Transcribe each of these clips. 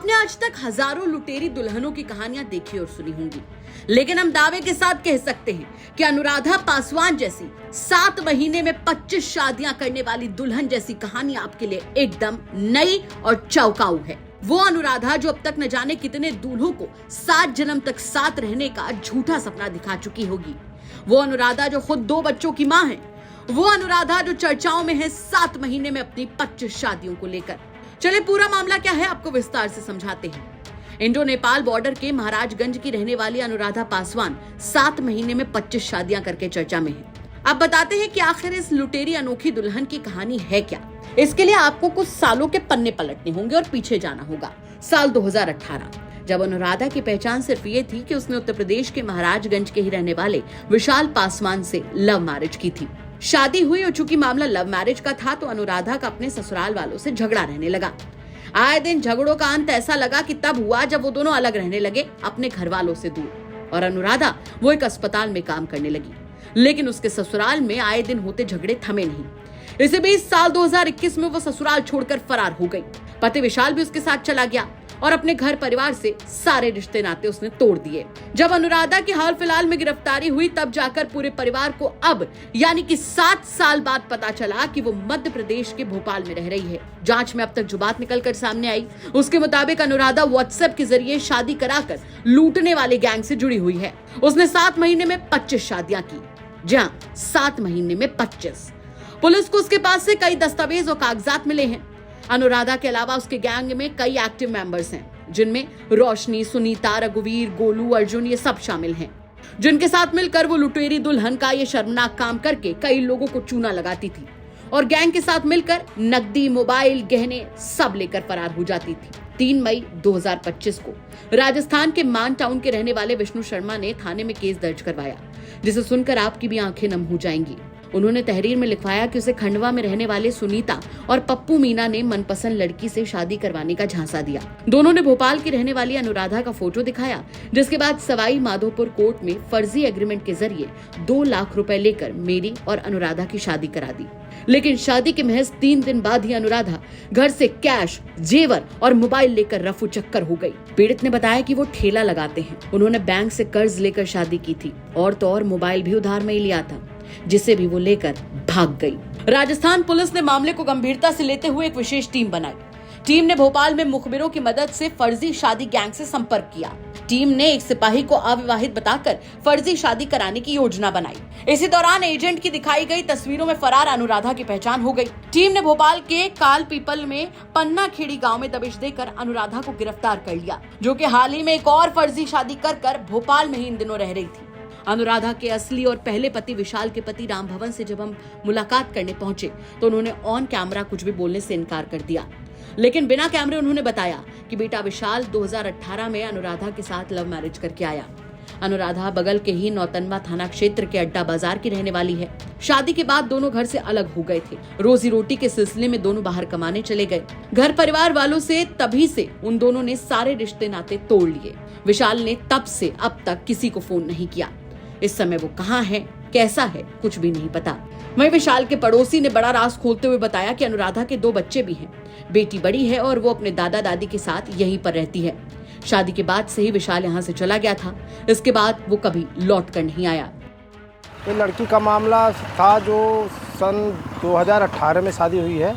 आपने आज तक हजारों लुटेरी दुल्हनों की कहानियां देखी और सुनी होंगी, लेकिन हम दावे के साथ कह सकते हैं कि अनुराधा पासवान जैसी 7 महीने में 25 शादियां करने वाली दुल्हन जैसी कहानी आपके लिए एकदम नई और चौंकाऊ है। वो अनुराधा जो अब तक न जाने कितने दूल्हों को 7 जन्म तक साथ रहने का झूठा सपना दिखा चुकी होगी। वो अनुराधा जो खुद 2 बच्चों की मां है। वो अनुराधा जो चर्चाओं में है 7 महीने में अपनी 25 शादियों को लेकर। चले पूरा मामला क्या है आपको विस्तार से समझाते हैं। इंडो नेपाल बॉर्डर के महाराजगंज की रहने वाली अनुराधा पासवान 7 महीने में 25 शादियां करके चर्चा में है। अब बताते हैं कि आखिर इस लुटेरी अनोखी दुल्हन की कहानी है क्या। इसके लिए आपको कुछ सालों के पन्ने पलटने होंगे और पीछे जाना होगा। साल 2018, जब अनुराधा की पहचान सिर्फ ये थी कि उसने उत्तर प्रदेश के महाराजगंज के ही रहने वाले विशाल पासवान से लव मैरिज की थी। शादी हुई और चूंकि मामला लव मैरिज का था तो अनुराधा का अपने ससुराल वालों से झगड़ा रहने लगा। आए दिन झगड़ों का अंत ऐसा लगा कि तब हुआ जब वो दोनों अलग रहने लगे अपने घर वालों से दूर, और अनुराधा वो एक अस्पताल में काम करने लगी। लेकिन उसके ससुराल में आए दिन होते झगड़े थमे नहीं। इसी बीच साल 2021 में वो ससुराल छोड़कर फरार हो गई। पति विशाल भी उसके साथ चला गया और अपने घर परिवार से सारे रिश्ते नाते उसने तोड़ दिए। जब अनुराधा की हाल फिलहाल में गिरफ्तारी हुई तब जाकर पूरे परिवार को अब यानी कि 7 साल बाद पता चला कि वो मध्य प्रदेश के भोपाल में रह रही है। जांच में अब तक जो बात निकलकर सामने आई उसके मुताबिक अनुराधा व्हाट्सएप के जरिए शादी कराकर लूटने वाले गैंग से जुड़ी हुई है। उसने 7 महीने में 25 शादियां की। जहां 7 महीने में 25। पुलिस को उसके पास से कई दस्तावेज और कागजात मिले हैं। अनुराधा के अलावा उसके गैंग में कई एक्टिव मेंबर्स हैं, जिनमें रोशनी, सुनीता, रघुवीर, गोलू, अर्जुन ये सब शामिल हैं, जिनके साथ मिलकर वो लुटेरी दुल्हन का ये शर्मनाक काम करके कई लोगों को चूना लगाती थी और गैंग के साथ मिलकर नकदी, मोबाइल, गहने सब लेकर फरार हो जाती थी। 3 मई 2025 को राजस्थान के मान टाउन के रहने वाले विष्णु शर्मा ने थाने में केस दर्ज करवाया, जिसे सुनकर आपकी भी आंखें नम हो जाएंगी। उन्होंने तहरीर में लिखवाया कि उसे खंडवा में रहने वाले सुनीता और पप्पू मीना ने मनपसंद लड़की से शादी करवाने का झांसा दिया। दोनों ने भोपाल की रहने वाली अनुराधा का फोटो दिखाया, जिसके बाद सवाई माधोपुर कोर्ट में फर्जी एग्रीमेंट के जरिए 2 लाख रुपए लेकर मेरी और अनुराधा की शादी करा दी। लेकिन शादी के महज 3 दिन बाद ही अनुराधा घर से कैश, जेवर और मोबाइल लेकर रफू चक्कर हो गई। पीड़ित ने बताया कि वो ठेला लगाते हैं। उन्होंने बैंक से कर्ज लेकर शादी की थी और तो और मोबाइल भी उधार में ही लिया था, जिसे भी वो लेकर भाग गई। राजस्थान पुलिस ने मामले को गंभीरता से लेते हुए एक विशेष टीम बनाई। टीम ने भोपाल में मुखबिरों की मदद से फर्जी शादी गैंग से संपर्क किया। टीम ने एक सिपाही को अविवाहित बताकर फर्जी शादी कराने की योजना बनाई। इसी दौरान एजेंट की दिखाई गई तस्वीरों में फरार अनुराधा की पहचान हो गई। टीम ने भोपाल के काल पीपल में पन्ना खेड़ी गांव में दबिश देकर अनुराधा को गिरफ्तार कर लिया, जो कि हाल ही में एक और फर्जी शादी कर भोपाल में ही इन दिनों रह रही थी। अनुराधा के असली और पहले पति विशाल के पति राम भवन से जब हम मुलाकात करने पहुंचे तो उन्होंने ऑन कैमरा कुछ भी बोलने से इनकार कर दिया, लेकिन बिना कैमरे उन्होंने बताया कि बेटा विशाल 2018 में अनुराधा के साथ लव मैरिज करके आया। अनुराधा बगल के ही नौतनवा थाना क्षेत्र के अड्डा बाजार की रहने वाली है। शादी के बाद दोनों घर से अलग हो गए थे। रोजी रोटी के सिलसिले में दोनों बाहर कमाने चले गए। घर परिवार वालों से तभी से उन दोनों ने सारे रिश्ते नाते तोड़ लिए। विशाल ने तब से अब तक किसी को फोन नहीं किया। इस समय वो कहाँ है, कैसा है, कुछ भी नहीं पता। वहीं विशाल के पड़ोसी ने बड़ा राज खोलते हुए बताया कि अनुराधा के 2 बच्चे भी हैं। बेटी बड़ी है और वो अपने दादा दादी के साथ यहीं पर रहती है। शादी के बाद से ही विशाल यहाँ से चला गया था। इसके बाद वो कभी लौट कर नहीं आया। ये लड़की का मामला था जो सन 2018 में शादी हुई है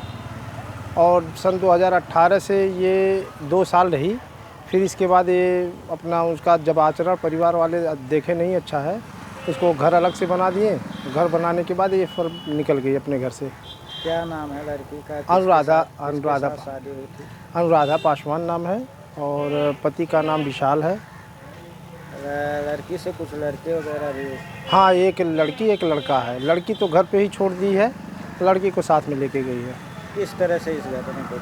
और सन 2018 से ये 2 साल रही। फिर इसके बाद ये अपना उसका जब आचरण परिवार वाले देखे नहीं अच्छा है, उसको घर अलग से बना दिए। घर बनाने के बाद ये फिर निकल गई अपने घर से। क्या नाम है लड़की का? अनुराधा पासवान नाम है और पति का नाम विशाल है। लड़की से कुछ लड़के वगैरह भी? हाँ, एक लड़की एक लड़का है। लड़की तो घर पे ही छोड़ दी है, लड़की को साथ में लेके गई है। किस तरह से इस घटना को?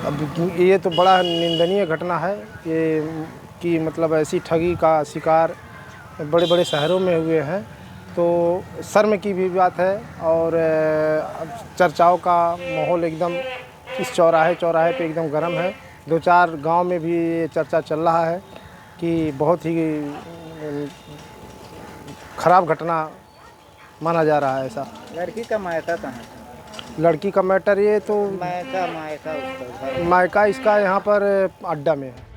अब ये तो बड़ा निंदनीय घटना है ये कि मतलब ऐसी ठगी का शिकार बड़े बड़े शहरों में हुए हैं, तो शर्म की भी बात है। और चर्चाओं का माहौल एकदम इस चौराहे पे एकदम गर्म है। 2-4 गांव में भी ये चर्चा चल रहा है कि बहुत ही खराब घटना माना जा रहा है ऐसा। लड़की का मायका कहाँ है? लड़की का मैटर ये तो मायका मायका उसका घर। मायका इसका यहाँ पर अड्डा में है।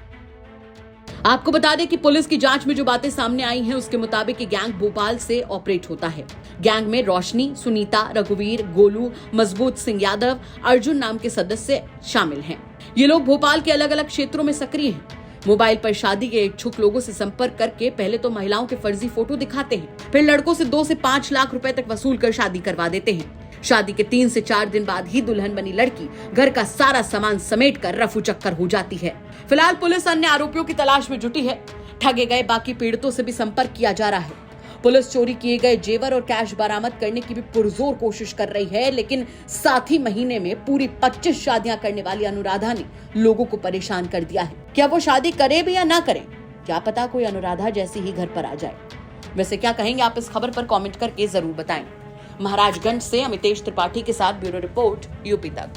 आपको बता दें कि पुलिस की जांच में जो बातें सामने आई हैं उसके मुताबिक ये गैंग भोपाल से ऑपरेट होता है। गैंग में रोशनी, सुनीता, रघुवीर, गोलू, मजबूत सिंह यादव, अर्जुन नाम के सदस्य शामिल हैं। ये लोग भोपाल के अलग अलग क्षेत्रों में सक्रिय हैं। मोबाइल पर शादी के इच्छुक लोगों से संपर्क करके पहले तो महिलाओं के फर्जी फोटो दिखाते हैं, फिर लड़कों से 2 से 5 लाख रुपए तक वसूल कर शादी करवा देते हैं। शादी के 3 से 4 दिन बाद ही दुल्हन बनी लड़की घर का सारा सामान समेट कर रफू चक्कर हो जाती है। फिलहाल पुलिस अन्य आरोपियों की तलाश में जुटी है। ठगे गए बाकी पीड़ितों से भी संपर्क किया जा रहा है। पुलिस चोरी किए गए जेवर और कैश बरामद करने की भी पुरजोर कोशिश कर रही है, लेकिन साथ ही महीने में पूरी 25 शादियां करने वाली अनुराधा ने लोगों को परेशान कर दिया है। क्या वो शादी करे भी या ना करे, क्या पता कोई अनुराधा जैसी ही घर पर आ जाए। वैसे क्या कहेंगे आप इस खबर पर कमेंट करके जरूर बताएं। महाराजगंज से अमितेश त्रिपाठी के साथ ब्यूरो रिपोर्ट, यूपी तक।